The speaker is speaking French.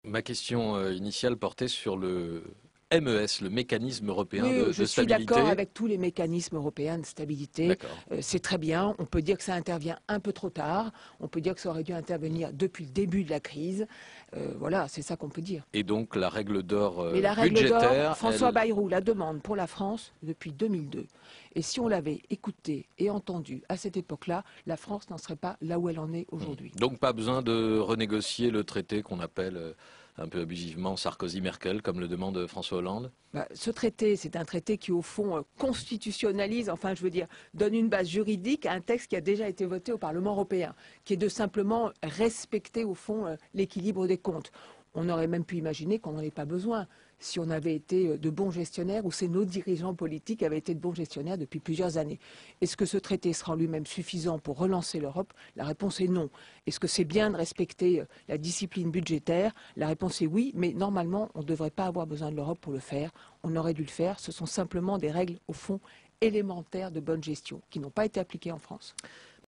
Ma question initiale portait sur le MES, le mécanisme européen Oui, je de suis d'accord stabilité. avec tous les mécanismes européens de stabilité. D'accord. C'est très bien. On peut dire que ça intervient un peu trop tard. On peut dire que ça aurait dû intervenir depuis le début de la crise. Voilà, c'est ça qu'on peut dire. Et donc la règle d'or Mais la règle d'or, budgétaire, François elle... Bayrou la demande pour la France depuis 2002. Et si on l'avait écouté et entendu à cette époque-là, la France n'en serait pas là où elle en est aujourd'hui. Donc pas besoin de renégocier le traité qu'on appelle un peu abusivement Sarkozy-Merkel, comme le demande François Hollande. Ce traité, c'est un traité qui, au fond, constitutionnalise, enfin, je veux dire, donne une base juridique à un texte qui a déjà été voté au Parlement européen, qui est de simplement respecter, au fond, l'équilibre des comptes. On aurait même pu imaginer qu'on n'en ait pas besoin si on avait été de bons gestionnaires ou si nos dirigeants politiques avaient été de bons gestionnaires depuis plusieurs années. Est-ce que ce traité sera en lui-même suffisant pour relancer l'Europe? La réponse est non. Est-ce que c'est bien de respecter la discipline budgétaire? La réponse est oui, mais normalement, on ne devrait pas avoir besoin de l'Europe pour le faire. On aurait dû le faire. Ce sont simplement des règles, au fond, élémentaires de bonne gestion qui n'ont pas été appliquées en France.